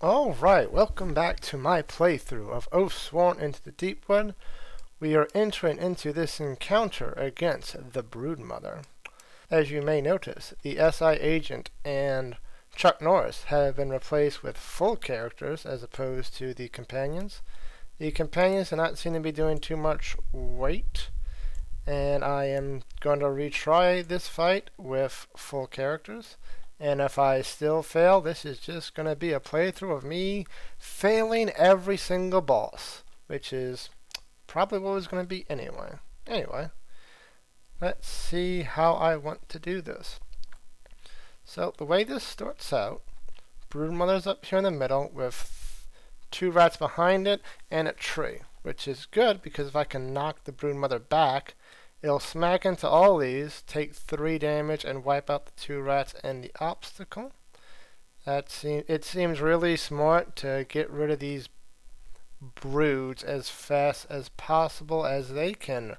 Alright, welcome back to my playthrough of Oathsworn into the Deepwood. We are entering into this encounter against the Broodmother. As you may notice, the SI agent and Chuck Norris have been replaced with full characters as opposed to the companions. The companions do not seem to be doing too much weight, and I am going to retry this fight with full characters. And if I still fail, this is just going to be a playthrough of me failing every single boss, which is probably what it was going to be anyway. Anyway, let's see how I want to do this. So the way this starts out, Broodmother's up here in the middle with two rats behind it and a tree, which is good because if I can knock the Broodmother back, it'll smack into all these, take 3 damage, and wipe out the 2 rats and the obstacle. It seems really smart to get rid of these broods as fast as possible, as they can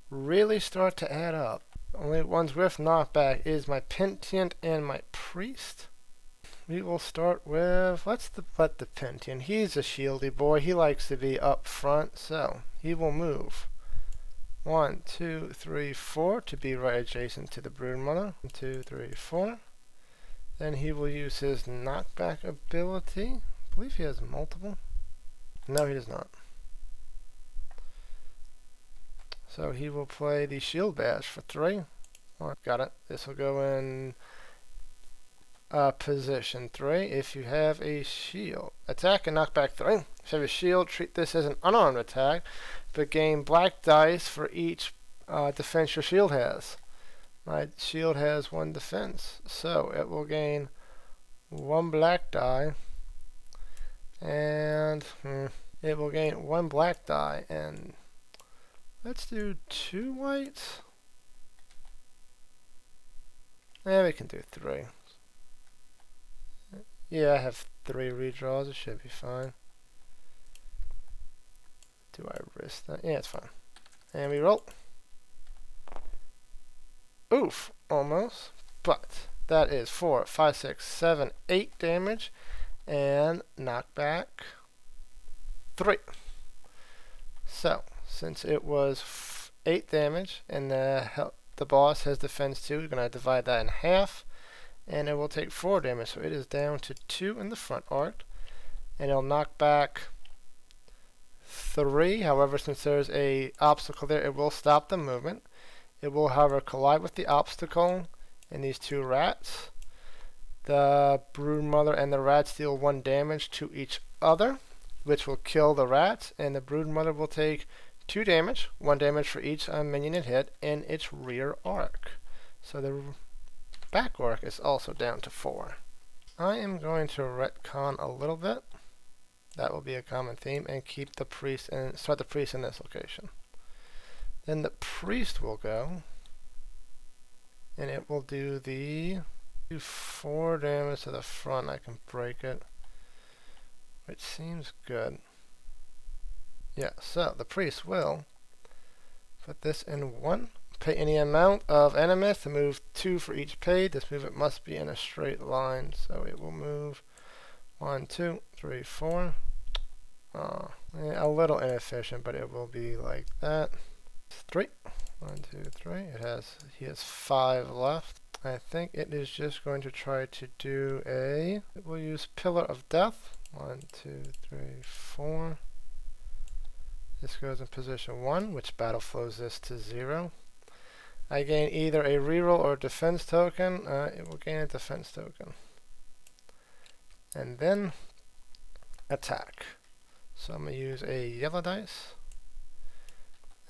really start to add up. Only ones with knockback is my Pentient and my Priest. We will start with, let's let the Pentient. He's a shieldy boy. He likes to be up front, so he will move 1, 2, 3, 4 to be right adjacent to the Broodmother. 1, 2, 3, 4. Then he will use his knockback ability. I believe he has multiple. No, he does not. So he will play the Shield Bash for 3. Oh, got it. This will go in position 3 if you have a shield. Attack and knockback 3. If you have a shield, treat this as an unarmed attack, but gain black dice for each defense your shield has. My shield has 1 defense, so it will gain 1 black die, and it will gain 1 black die, and let's do 2 whites. Yeah, we can do 3. Yeah, I have 3 redraws. It should be fine. Do I risk that? Yeah, it's fine. And we roll. Oof, almost. But that is 4, 5, 6, 7, 8 damage. And knockback 3. So, since it was 8 damage and the boss has defense 2, we're going to divide that in half. And it will take 4 damage, so it is down to 2 in the front arc. And it'll knock back 3. However, since there's a obstacle there, it will stop the movement. It will, however, collide with the obstacle and these 2 rats. The Broodmother and the rats deal 1 damage to each other, which will kill the rats, and the Broodmother will take 2 damage, 1 damage for each minion it hit, in its rear arc. So the back arc is also down to 4. I am going to retcon a little bit. That will be a common theme, and keep the priest and start the priest in this location. Then the priest will go, and it will do 4 damage to the front. I can break it, which seems good. Yeah, so the priest will put this in 1. Pay any amount of enemies to move 2 for each paid. This movement must be in a straight line, so it will move 1, 2, 3, 4. A little inefficient, but it will be like that. 3. 1, 2, 3. He has 5 left. I think it is just going to try to do it will use Pillar of Death. 1, 2, 3, 4. This goes in position 1, which battle flows this to 0. I gain either a reroll or a defense token. It will gain a defense token. And then attack. So I'm going to use a yellow dice.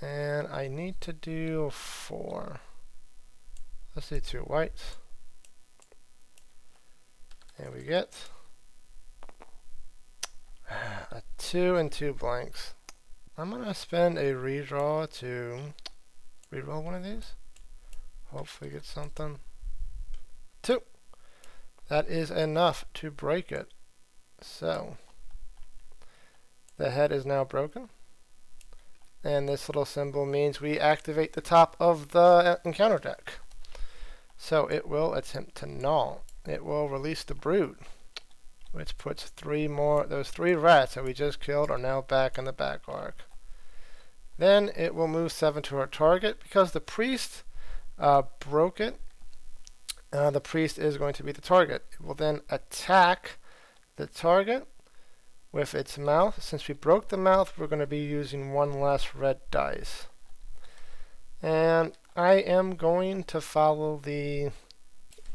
And I need to do 4. Let's do 2 whites. And we get a 2 and 2 blanks. I'm going to spend a redraw to reroll one of these. Hopefully get something. 2. That is enough to break it. So, the head is now broken. And this little symbol means we activate the top of the encounter deck. So it will attempt to gnaw. It will release the brood. which puts three more. Those three rats that we just killed are now back in the back arc. Then it will move 7 to our target. Because the priest broke it, the priest is going to be the target. It will then attack the target with its mouth. Since we broke the mouth, we're going to be using one less red dice. And I am going to follow the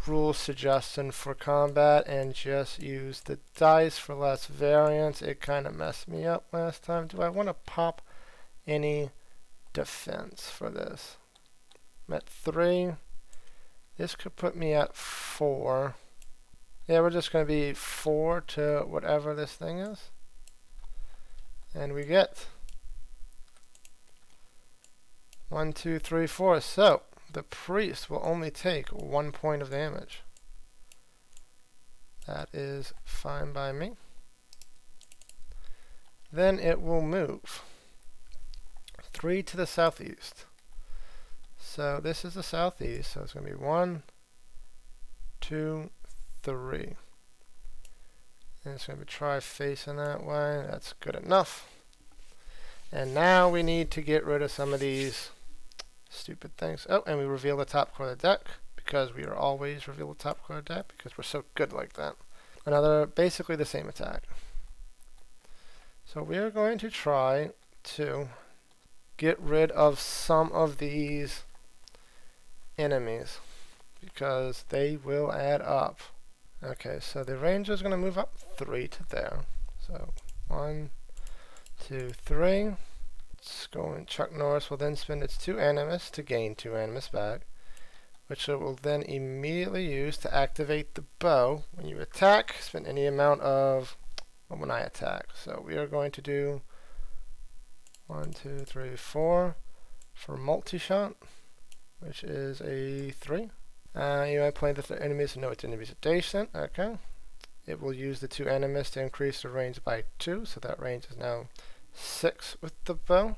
rule suggestion for combat and just use the dice for less variance. It kind of messed me up last time. Do I want to pop any defense for this? I'm at 3. This could put me at 4. Yeah, we're just going to be 4 to whatever this thing is. And we get 1, 2, 3, 4. So the priest will only take 1 point of damage. That is fine by me. Then it will move 3 to the southeast. So this is the southeast, so it's going to be 1, 2, 3. And it's going to try facing that way. That's good enough. And now we need to get rid of some of these stupid things. Oh, and we reveal the top card of the deck, because we are always reveal the top card of the deck, because we're so good like that. Another, basically the same attack. So we are going to try to get rid of some of these enemies, because they will add up. Okay, so the ranger is going to move up 3 to there. So 1, 2, 3. Let's go, and Chuck Norris will then spend its 2 animus to gain 2 animus back, which it will then immediately use to activate the bow. When you attack, spend any amount of, well, when I attack. So we are going to do 1, 2, 3, 4 for multi-shot, which is a 3. You might point the enemies to know its enemies adjacent. Okay. It will use the 2 animus to increase the range by 2, so that range is now 6 with the bow.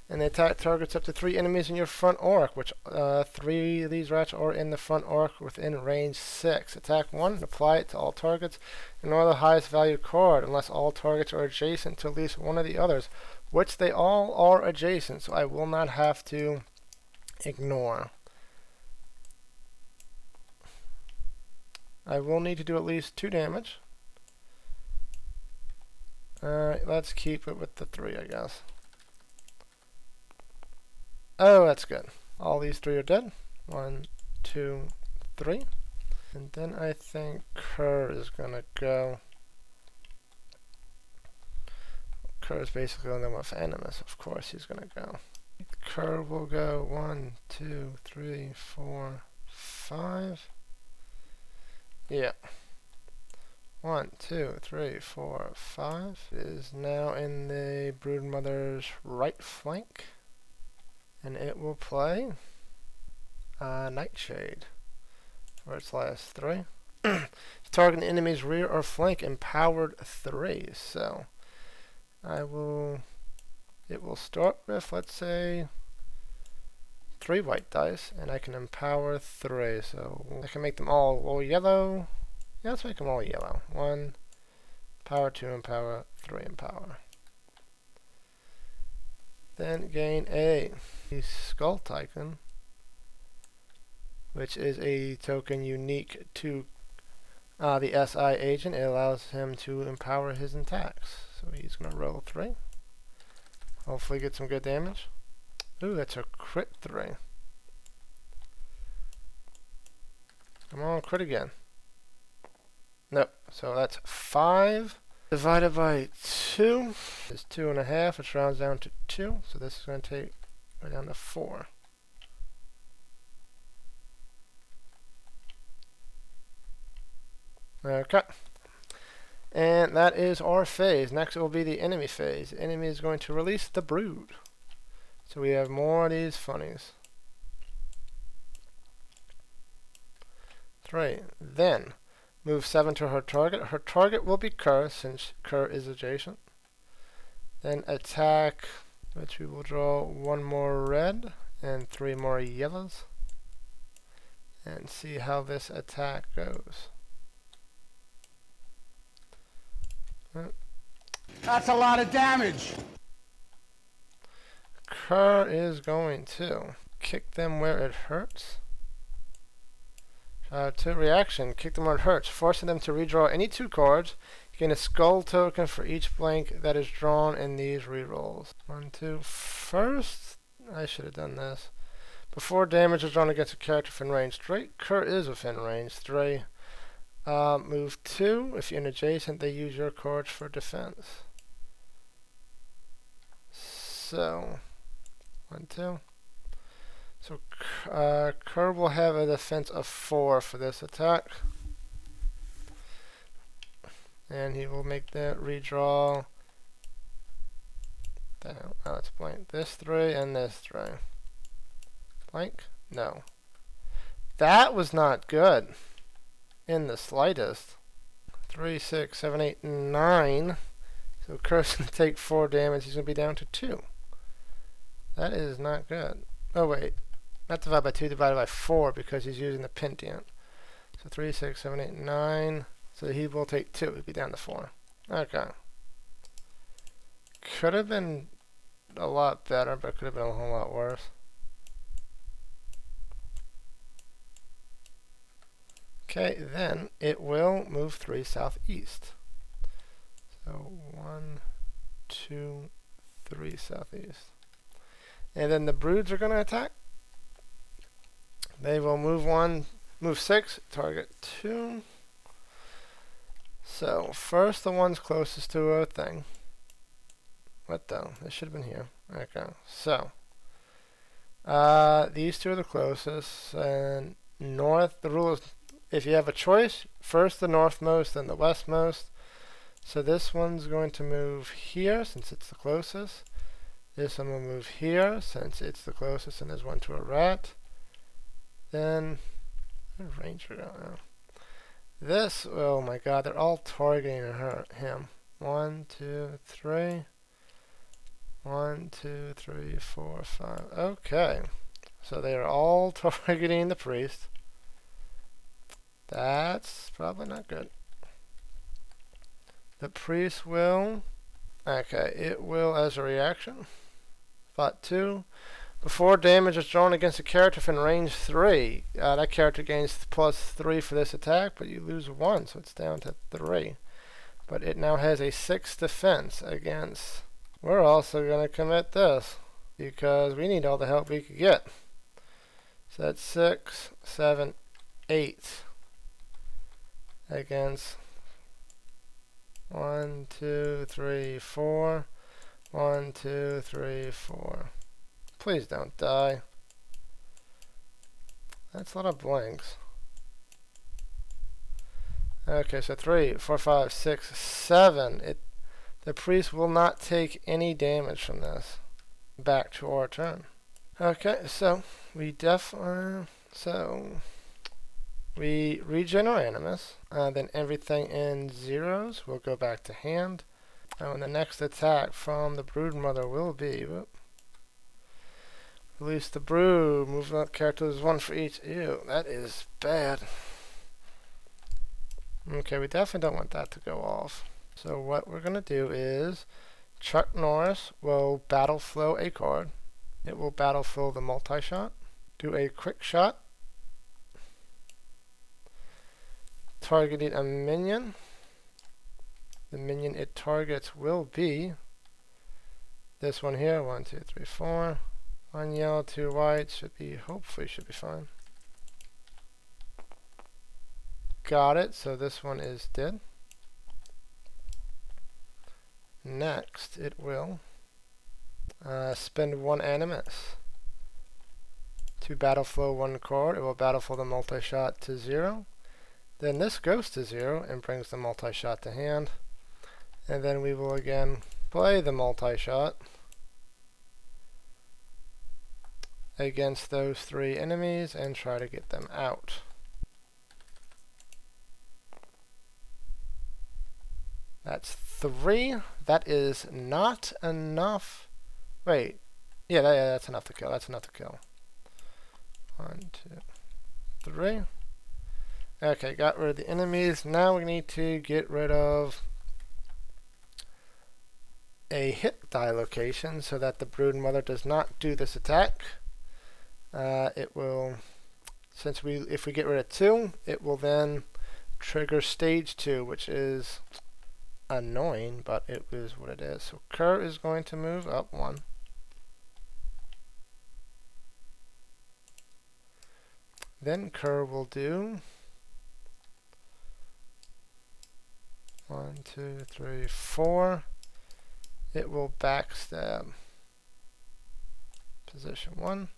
And the attack targets up to 3 enemies in your front arc, which 3 of these rats are in the front arc within range 6. Attack 1 and apply it to all targets. Ignore the highest valued card unless all targets are adjacent to at least one of the others, which they all are adjacent, so I will not have to ignore. I will need to do at least 2 damage. Alright, let's keep it with the 3, I guess. Oh, that's good. All these 3 are dead. 1, 2, 3. And then I think Kerr is going to go. Kerr is basically on them with animus. Of course he's going to go. Kerr will go 1, 2, 3, 4, 5. Yeah. 1, 2, 3, 4, 5 is now in the Broodmother's right flank. And it will play Nightshade for its last 3. Target an enemy's rear or flank empowered 3. So it will start with, let's say, 3 white dice, and I can empower 3. So I can make them all yellow. Yeah, let's make them all yellow. 1, power 2, empower 3, empower. Then gain a Skull Tycoon, which is a token unique to the SI agent. It allows him to empower his attacks. So he's going to roll 3. Hopefully get some good damage. Ooh, that's a crit 3. Come on, crit again. Nope. So that's 5 divided by 2 is 2.5, which rounds down to 2. So this is going to take right down to 4. Okay. And that is our phase. Next it will be the enemy phase. The enemy is going to release the brood. So we have more of these funnies. 3. Then move 7 to her target. Her target will be Kerr, since Kerr is adjacent. Then attack, which we will draw 1 more red and 3 more yellows. And see how this attack goes. That's a lot of damage. Kerr is going to kick them where it hurts. To reaction, kick them where it hurts, forcing them to redraw any 2 cards. You gain a skull token for each blank that is drawn in these rerolls. 1, 2. First, I should have done this. Before damage is drawn against a character within range 3, Kerr is within range 3. Move 2. If you're adjacent, they use your cards for defense. So, 1, 2. So, Kerr will have a defense of 4 for this attack. And he will make that redraw. Down. Oh, that's blank. This 3 and this 3. Blank? No. That was not good. In the slightest. 3, 6, 7, 8, 9. So Kerr's going to take 4 damage. He's going to be down to 2. That is not good. Oh, wait. Not divided by 2, divided by 4 because he's using the Pentient. So 3, 6, 7, 8, 9. So he will take 2. He'll be down to 4. Okay. Could have been a lot better, but could have been a whole lot worse. Okay, then it will move 3 southeast. So 1, 2, 3 southeast. And then the broods are going to attack. They will move 6, target 2. So first the ones closest to a thing. What though? This should have been here. Okay, so these 2 are the closest. And north, the rule is if you have a choice, first the northmost, then the westmost. So this one's going to move here since it's the closest. This one will move here since it's the closest, and there's 1 to a rat. Then, range we don't know. This, oh my god, they're all targeting him. 1, 2, 3. 1, 2, 3, 4, 5. Okay. So they are all targeting the priest. That's probably not good. The priest will... Okay, it will, as a reaction, thought 2. Before damage is drawn against a character within range 3, that character gains +3 for this attack, but you lose 1, so it's down to 3. But it now has a 6 defense against... We're also going to commit this, because we need all the help we could get. So that's 6, 7, 8 against 1, 2, 3, 4. 1, 2, 3, 4. Please don't die. That's a lot of blanks. Okay, so 3, 4, 5, 6, 7. The priest will not take any damage from this. Back to our turn. Okay, so we we regen our animus. Then everything in zeros will go back to hand. And the next attack from the Broodmother will be... Release the brood. Move that characters 1 for each. Ew, that is bad. Okay, we definitely don't want that to go off. So what we're going to do is Chuck Norris will battle flow a card. It will battle flow the multi-shot. Do a quick shot. Targeting a minion. The minion it targets will be this one here. 1, 2, 3, 4. 1 yellow, 2 white. Hopefully should be fine. Got it. So this one is dead. Next, it will spend 1 animus to battle flow 1 card. It will battle flow the multi-shot to 0. Then this goes to 0 and brings the multi-shot to hand. And then we will again play the multi-shot against those 3 enemies and try to get them out. That's 3. That is not enough. Wait. Yeah, that's enough to kill. That's enough to kill. 1, 2, 3. Okay, got rid of the enemies. Now we need to get rid of a hit die location so that the Broodmother does not do this attack. It will, if we get rid of 2, it will then trigger stage 2, which is annoying, but it is what it is. So Kerr is going to move up 1. Then Kerr will do 1, 2, 3, 4. It will backstab position 1.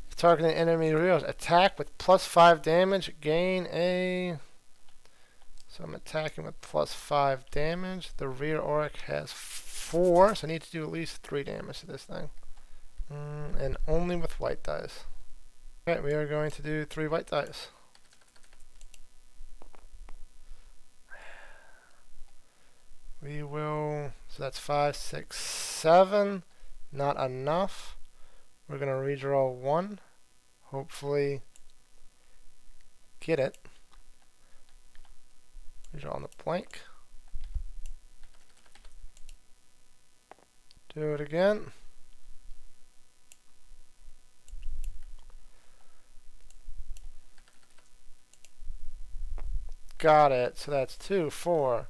If targeting enemy reels, attack with +5 damage, gain a... So I'm attacking with +5 damage. The rear auric has 4, so I need to do at least 3 damage to this thing. And only with white dice. Okay, we are going to do 3 white dice. We will, so that's 5, 6, 7. Not enough. We're going to redraw 1. Hopefully get it. Redraw on the blank. Do it again. Got it. So that's 2, 4,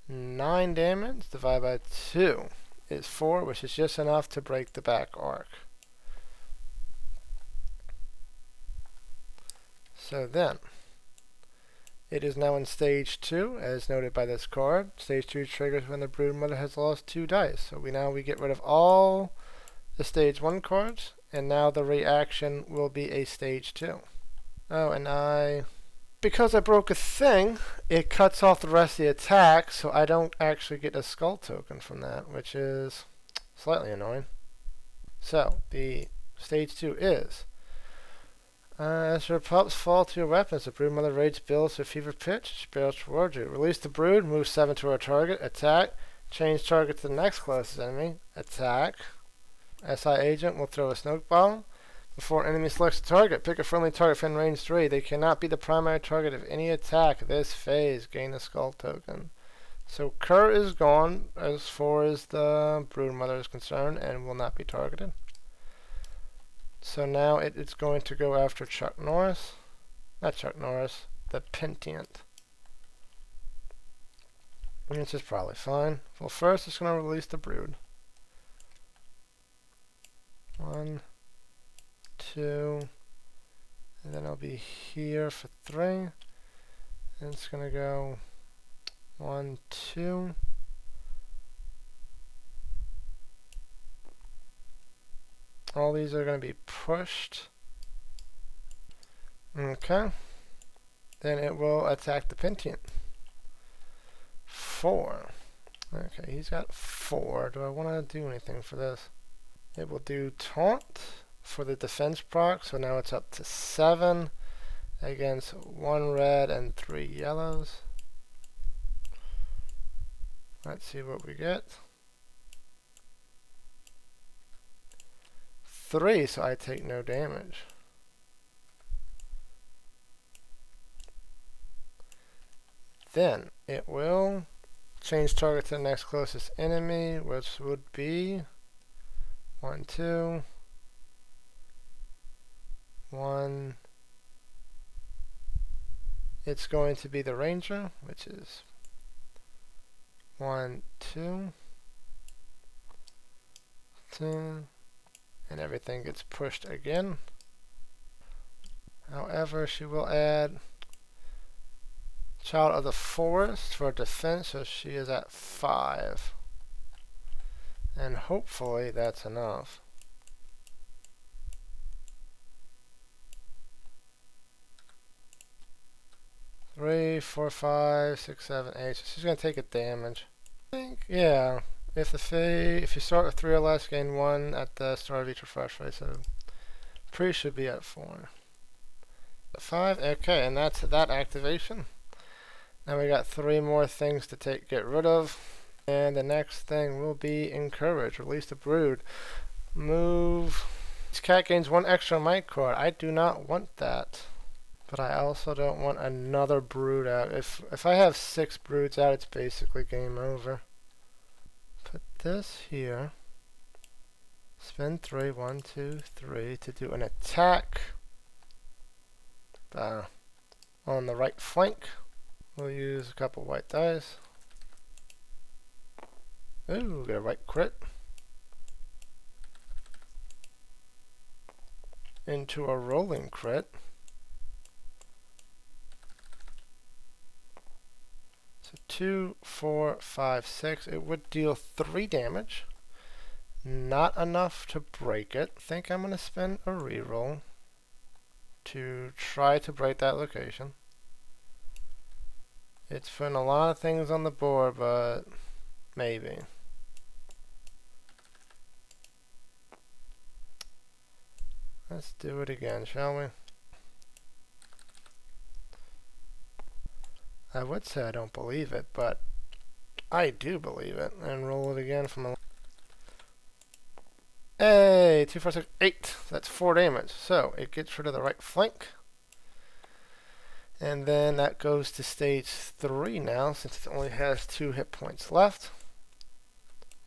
9 damage divided by 2 is 4, which is just enough to break the back arc. So then, it is now in stage 2, as noted by this card. Stage 2 triggers when the Broodmother has lost 2 dice. So now we get rid of all the stage 1 cards, and now the reaction will be a stage 2. Oh, and because I broke a thing, it cuts off the rest of the attack, so I don't actually get a skull token from that, which is slightly annoying. So, the stage 2 is, as your pups fall to your weapons, the Broodmother rage builds to a fever pitch. She barrels towards you. Release the brood, move 7 to our target, attack, change target to the next closest enemy, attack. SI agent will throw a smoke bomb. Before enemy selects a target, pick a friendly target from range 3. They cannot be the primary target of any attack this phase. Gain a skull token. So Kerr is gone as far as the Broodmother is concerned and will not be targeted. So now it's going to go after Chuck Norris. Not Chuck Norris, the Pentient. Which is probably fine. Well, first it's going to release the brood. 1, 2, and then I'll be here for 3. And it's going to go 1, 2. All these are going to be pushed. Okay. Then it will attack the Pentient. 4. Okay, he's got 4. Do I want to do anything for this? It will do taunt for the defense proc, so now it's up to 7 against 1 red and 3 yellows. Let's see what we get. 3, so I take no damage. Then it will change target to the next closest enemy, which would be 1, 2, 1. It's going to be the Ranger, which is 1, 2, 2, and everything gets pushed again. However, she will add Child of the Forest for defense, so she is at 5. And hopefully that's enough. 3, 4, 5, 6, 7, 8. So she's gonna take a damage. I think, yeah. If you start with 3 or less, gain 1 at the start of each refresh rate. So priest should be at 4. 5. Okay, and that's that activation. Now we got 3 more things to get rid of. And the next thing will be encourage. Release the brood. Move. This cat gains 1 extra might card. I do not want that. But I also don't want another brood out. If I have 6 broods out, it's basically game over. Put this here. Spend 3, 1, 2, 3 to do an attack on the right flank. We'll use a couple white dice. Ooh, get a right crit. Into a rolling crit. So 2, 4, 5, 6. It would deal 3 damage. Not enough to break it. I think I'm going to spend a reroll to try to break that location. It's putting a lot of things on the board, but maybe. Let's do it again, shall we? I would say I don't believe it, but I do believe it. And roll it again from a... Hey! 2, 4, 6, 8. That's 4 damage. So, it gets rid of the right flank. And then that goes to stage 3 now, since it only has 2 hit points left.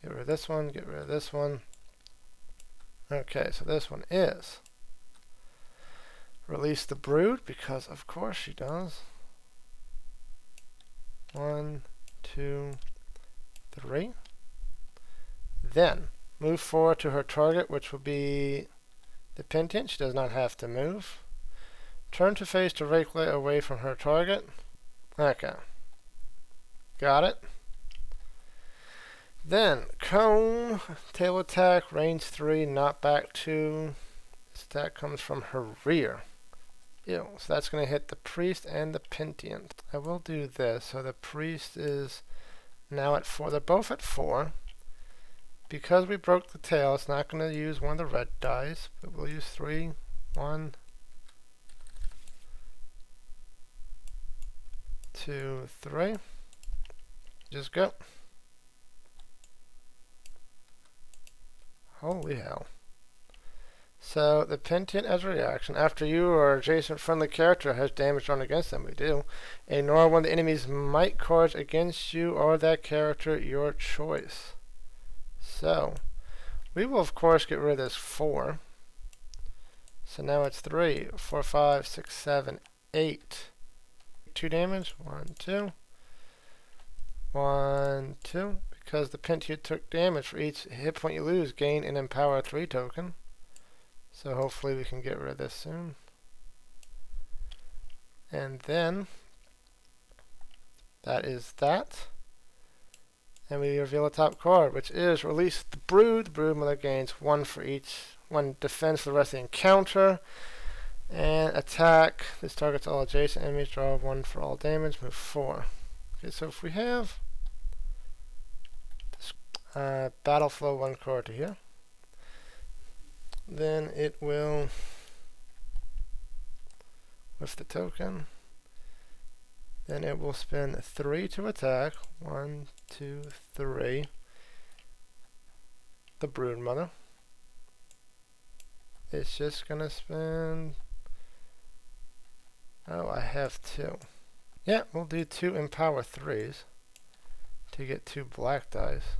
Get rid of this one, get rid of this one. Okay, so this one is... Release the brood, because of course she does. 1, 2, 3. Then, move forward to her target, which will be the Pentiant. She does not have to move. Turn to face directly away from her target. Okay. Got it. Then, Cone, tail attack, range 3, knockback 2. This attack comes from her rear. Ew. So that's going to hit the priest and the Pentiant. I will do this. So the priest is now at 4. They're both at 4. Because we broke the tail, it's not going to use one of the red dice, but we'll use 3. 1, 2, 3. Just go. Holy hell. So, the Pentiant as a reaction, after you or adjacent friendly character has damage done against them, we do, ignore one of the enemy's might cards against you or that character, your choice. So, we will of course get rid of this 4. So now it's 3, 4, 5, 6, 7, 8. 2 damage. 1, 2. 1, 2. Because the Pentiant took damage for each hit point you lose, gain an Empower 3 token. So hopefully we can get rid of this soon. And then, that is that. And we reveal a top card, which is Release the Brood. The Broodmother gains 1 for each, 1 defense for the rest of the encounter. And attack. This targets all adjacent enemies. Draw 1 for all damage. Move 4. Okay, so if we have this, Battle Flow 1 card to here, then it will, with the token, then it will spend 3 to attack. 1, 2, 3. The Broodmother. It's just going to spend... Oh, I have 2. Yeah, we'll do 2 Empower 3s to get 2 black dice.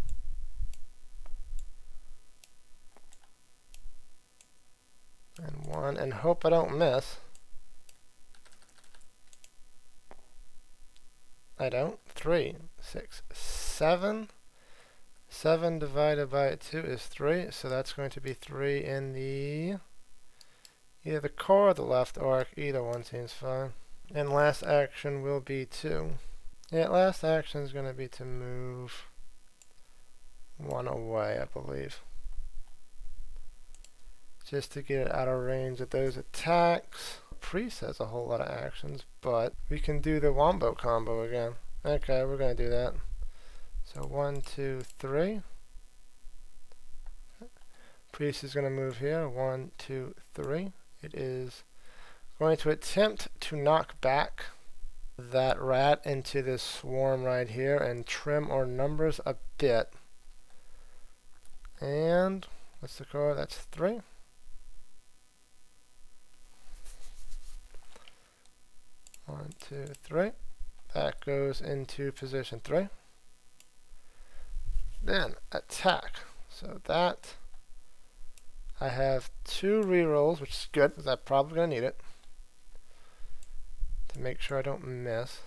And 1, and hope I don't miss. I don't. 3, 6, 7. 7 divided by 2 is 3, so that's going to be 3 in the... either the core or the left arc. Either one seems fine. And last action will be 2. Yeah, last action is going to be to move 1 away, I believe. Just to get it out of range of those attacks. Priest has a whole lot of actions, but we can do the Wombo combo again. Okay, we're going to do that. So 1, 2, 3. Priest is going to move here. 1, 2, 3. It is going to attempt to knock back that rat into this swarm right here and trim our numbers a bit. And what's the card? That's 3. One, 2, 3. That goes into position 3. Then attack. So that I have 2 rerolls, which is good because I'm probably gonna need it to make sure I don't miss.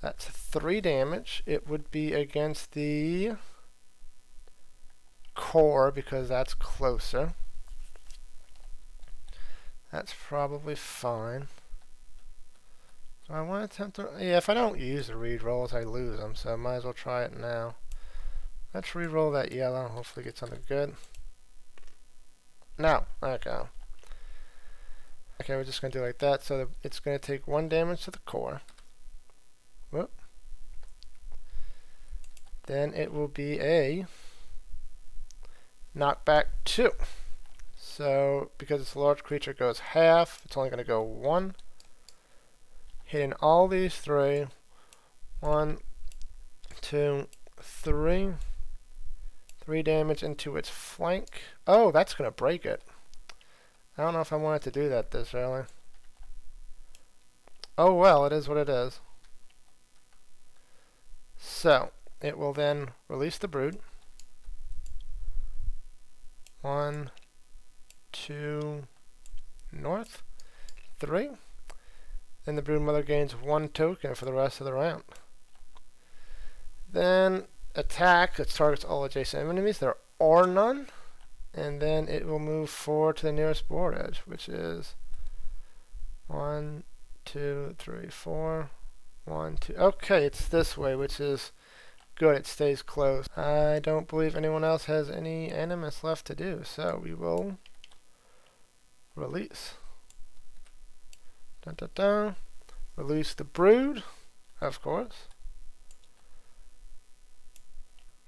That's 3 damage. It would be against the core because that's closer. That's probably fine. So I want to attempt to... Yeah, if I don't use the re-rolls, I lose them, so I might as well try it now. Let's re-roll that yellow. Hopefully get something good. No. Okay. Okay, we're just going to do it like that. So it's going to take 1 damage to the core. Whoop. Then it will be a knockback 2. So because it's a large creature, it goes half. It's only going to go 1. Hitting all these 3. 1, 2, 3. 3 damage into its flank. Oh, that's going to break it. I don't know if I wanted to do that this early. Oh well, it is what it is. So, it will then release the brood. 1, 2, north, 3. Then the Broodmother gains 1 token for the rest of the round. Then attack. It targets all adjacent enemies. There are none. And then it will move forward to the nearest board edge, which is 1, 2, 3, 4. 1, 2. Okay, it's this way, which is good. It stays close. I don't believe anyone else has any animus left to do, so we will release. Dun, dun, dun. Release the brood, of course.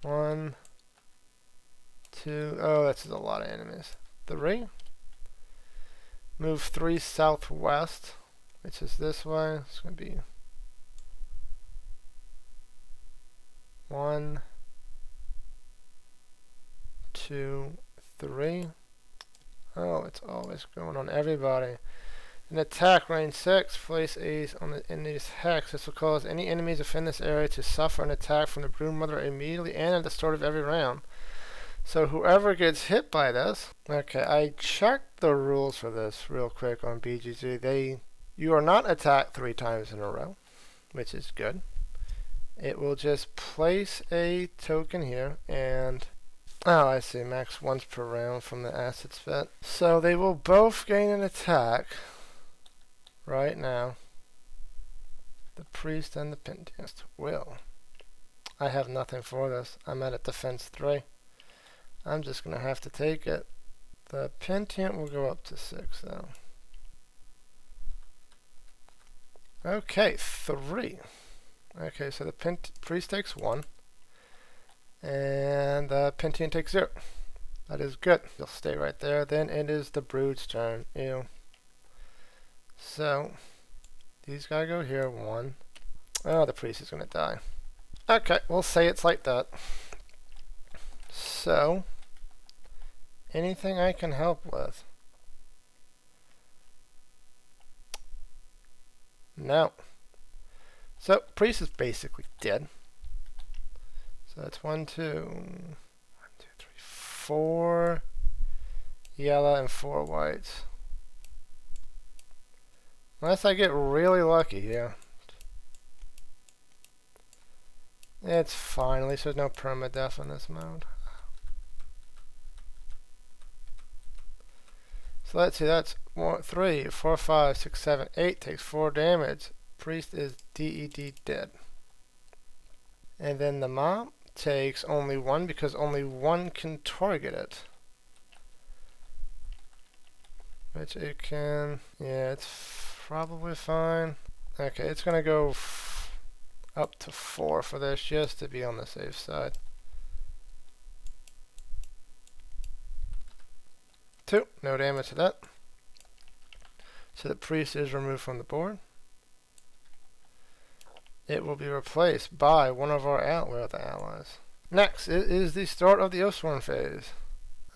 1, 2. Oh, that's a lot of enemies. 3. Move 3 southwest, which is this way. It's going to be 1, 2, 3. Oh, it's always going on everybody. An attack range 6. Place A's on the enemy's hex. This will cause any enemies within this area to suffer an attack from the Broodmother immediately and at the start of every round. So whoever gets hit by this... Okay, I checked the rules for this real quick on BGG. You are not attacked 3 times in a row, which is good. It will just place a token here and... Oh, I see. Max once per round from the acid spit. So they will both gain an attack right now. The priest and the pentient will. I have nothing for this. I'm at a defense 3. I'm just going to have to take it. The pentient will go up to 6 though. Okay, 3. Okay, so the priest takes 1. And the pentient takes 0. That is good. You'll stay right there. Then it is the brood's turn. Ew. So, these gotta go here. 1. Oh, the priest is gonna die. Okay, we'll say it's like that. So, anything I can help with? No. So, priest is basically dead. So that's 1, 2, 3, 4 yellow and 4 whites. Unless I get really lucky here. It's fine. At least there's no permadeath in this mode. So let's see. That's 3, 4, 5, 6, 7, 8. Takes 4 damage. Priest is dead dead. And then the mob takes only 1 because only 1 can target it. Which it can... Yeah, it's probably fine. Okay, it's going to go up to 4 for this just to be on the safe side. 2, no damage to that. So the priest is removed from the board. It will be replaced by one of our allies. Next, it is the start of the Oathsworn phase.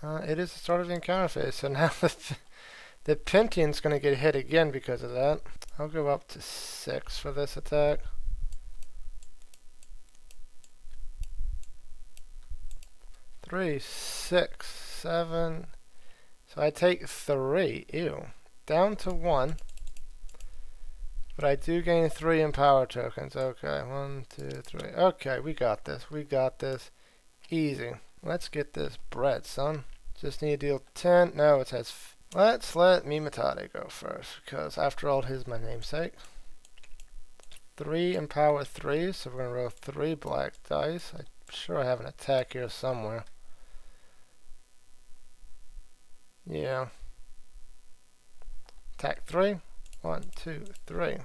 It is the start of the encounter phase, so now the Pentient's going to get hit again because of that. I'll go up to 6 for this attack. 3, 6, 7. So I take 3. Ew. Down to 1. But I do gain 3 empower tokens. Okay, 1, 2, 3. Okay, we got this. We got this. Easy. Let's get this bread, son. Just need to deal 10. No, it says... Let's let Mimatade go first, because after all, he's my namesake. 3 empower 3, so we're going to roll 3 black dice. I'm sure I have an attack here somewhere. Yeah. Attack 3. 1, 2, 3.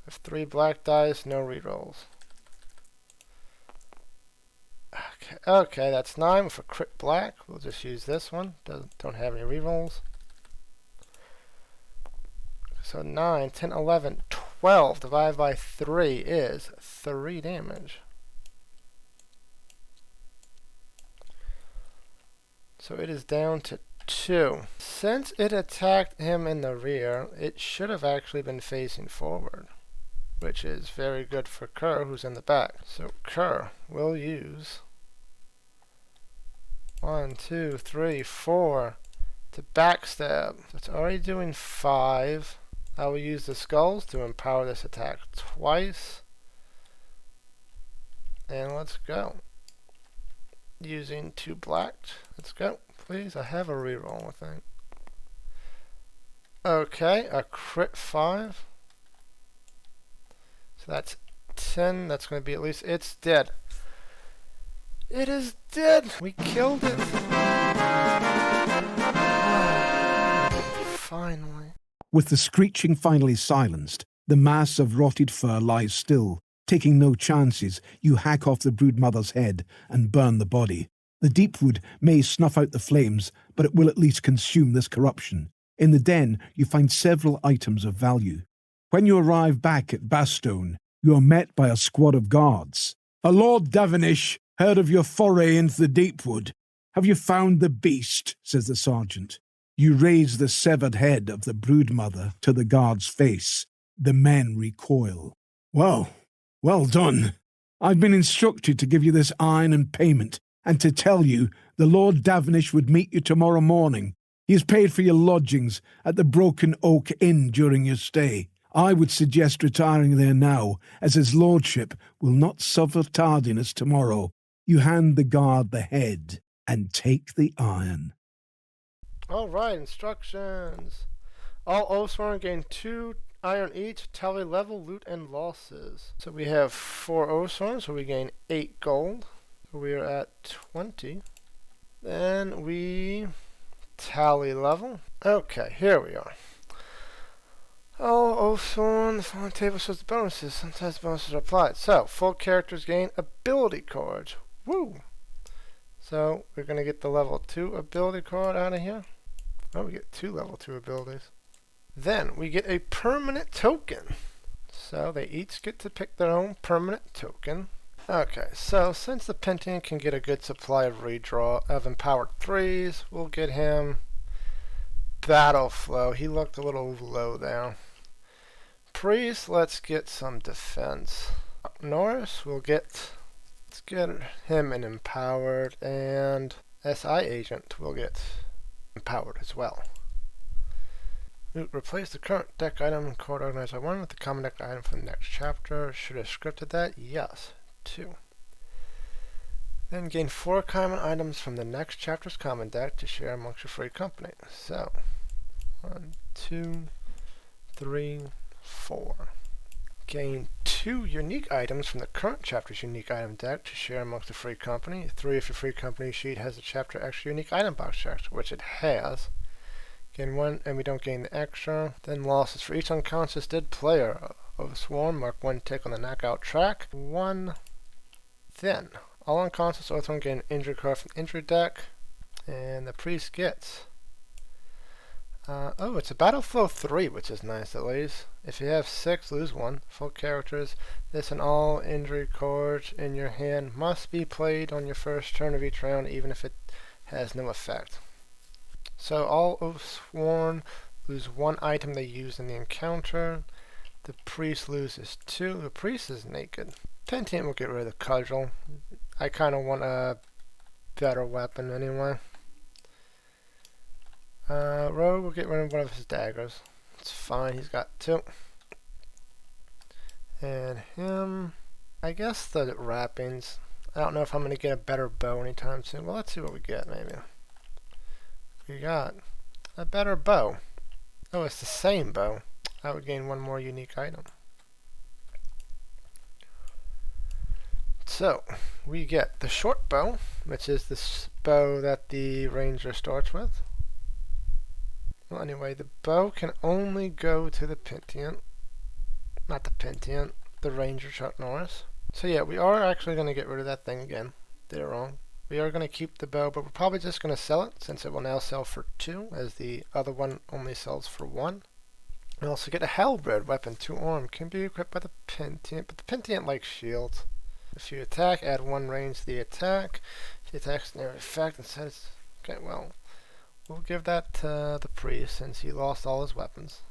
With 3 black dice, no rerolls. Okay, that's 9 with a crit black. We'll just use this one. Don't have any rerolls. So 9, 10, 11, 12 divided by 3 is 3 damage. So it is down to 2. Since it attacked him in the rear, it should have actually been facing forward, which is very good for Kerr, who's in the back. So Kerr will use 1, 2, 3, 4 to backstab. So it's already doing 5. I will use the skulls to empower this attack twice. And let's go. Using 2 black. Let's go. Please, I have a reroll, I think. Okay, a crit 5. So that's 10. That's going to be at least... It's dead. It is dead! We killed it! Finally. With the screeching finally silenced, the mass of rotted fur lies still. Taking no chances, you hack off the Broodmother's head and burn the body. The Deepwood may snuff out the flames, but it will at least consume this corruption. In the den, you find several items of value. When you arrive back at Bastone, you are met by a squad of guards. "A Lord Davenish heard of your foray into the Deepwood. Have you found the beast?" says the sergeant. You raise the severed head of the Broodmother to the guard's face. The men recoil. "Well done. I've been instructed to give you this iron in payment, and to tell you the Lord Davenish would meet you tomorrow morning. He has paid for your lodgings at the Broken Oak Inn during your stay. I would suggest retiring there now, as his lordship will not suffer tardiness tomorrow." You hand the guard the head and take the iron. Alright, instructions. All Oathsworn gain 2 iron each, tally level, loot, and losses. So we have 4 Oathsworn, so we gain 8 gold. So we are at 20. Then we tally level. Okay, here we are. All Oathsworn, the following table shows the bonuses. Sometimes the bonuses are applied. So, full characters gain ability cards. Woo! So, we're going to get the level 2 ability card out of here. Oh, we get 2 level 2 abilities. Then, we get a permanent token. So, they each get to pick their own permanent token. Okay, so since the Pentium can get a good supply of redraw of empowered 3s, we'll get him Battle Flow. He looked a little low there. Priest, let's get some defense. Norris, let's get him an empowered, and SI agent will get empowered as well. Replace the current deck item in Code Organizer 1 with the common deck item from the next chapter. Should I have scripted that? Yes. 2. Then gain 4 common items from the next chapter's common deck to share amongst your free company. So, 1, 2, 3, 4. Gain 2 unique items from the current chapter's unique item deck to share amongst the free company. 3 if your free company sheet has a chapter extra unique item box checked, which it has. Gain 1, and we don't gain the extra. Then losses for each unconscious dead player. Oathsworn, mark 1 tick on the knockout track. 1. Then, all unconscious Oathsworn gain an injury card from the injury deck. And the priest gets... oh, it's a Battle Flow 3, which is nice at least. If you have 6, lose 1. Full characters. This and all injury cards in your hand must be played on your first turn of each round, even if it has no effect. So all Oathsworn lose 1 item they use in the encounter. The priest loses 2. The priest is naked. Pentium will get rid of the cudgel. I kind of want to better weapon anyway. Rogue will get rid of one of his daggers. It's fine, he's got two. And him, I guess the wrappings. I don't know if I'm going to get a better bow anytime soon. Well, let's see what we get, maybe. We got a better bow. Oh, it's the same bow. I would gain one more unique item. So, we get the short bow, which is this bow that the ranger starts with. Well, anyway, the bow can only go to the Pentient. Not the Pentient, the ranger Chuck Norris. So yeah, we are actually going to get rid of that thing again. Did it wrong. We are going to keep the bow, but we're probably just going to sell it, since it will now sell for 2, as the other one only sells for 1. We also get a halberd weapon, 2 arm, can be equipped by the Pentient, but the Pentient likes shields. If you attack, add 1 range to the attack. If the attack's near effect, instead it's... Okay, well, we'll give that to the priest, since he lost all his weapons.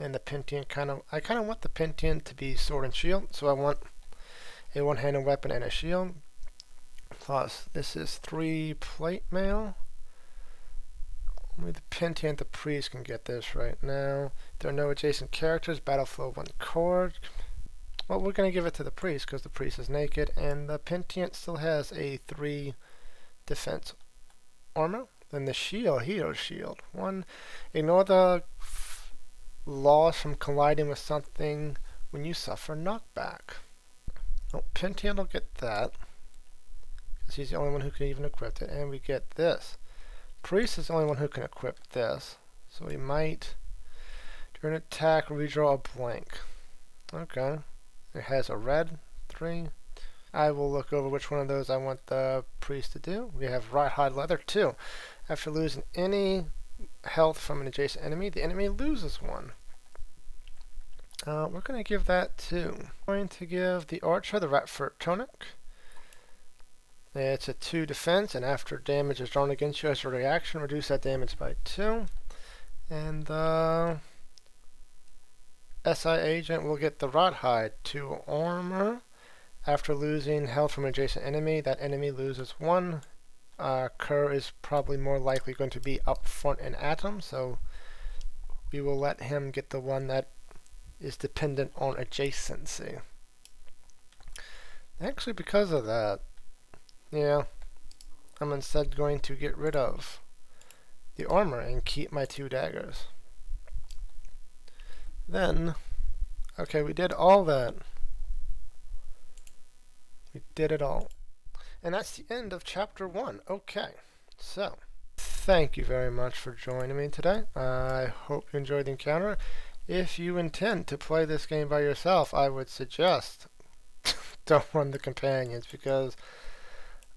And the Pentient I kind of want the Pentient to be sword and shield, so I want a one-handed weapon and a shield. Plus, this is 3 plate mail. Only the Pentient, the priest can get this right now. There are no adjacent characters. Battle flow 1 cord. Well, we're going to give it to the priest because the priest is naked, and the Pentient still has a 3 defense armor. Then the shield, hero shield. 1, ignore the loss from colliding with something when you suffer knockback. Well, Pentient will get that, because he's the only one who can even equip it, and we get this. Priest is the only one who can equip this, so we might, during attack, redraw a blank. Okay. It has a red 3. I will look over which one of those I want the priest to do. We have rawhide leather 2. After losing any health from an adjacent enemy, the enemy loses 1. We're going to give that to... I'm going to give the archer the wrapup tunic. It's a 2 defense, and after damage is drawn against you as a reaction, reduce that damage by 2. And the SI agent will get the rawhide 2 armor. After losing health from an adjacent enemy, that enemy loses 1. Kerr is probably more likely going to be up front in Atom, so we will let him get the one that is dependent on adjacency. Actually, because of that, yeah, I'm instead going to get rid of the armor and keep my 2 daggers. Then, okay, we did all that. We did it all. And that's the end of Chapter 1. Okay, so, thank you very much for joining me today. I hope you enjoyed the encounter. If you intend to play this game by yourself, I would suggest don't run the companions, because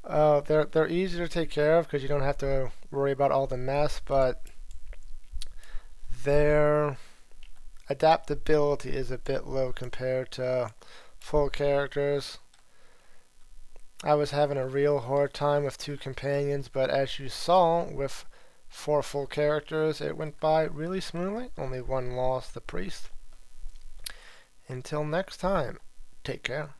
they're easy to take care of because you don't have to worry about all the mess, but their adaptability is a bit low compared to full characters. I was having a real hard time with 2 companions, but as you saw, with 4 full characters, it went by really smoothly. Only 1 lost, the priest. Until next time, take care.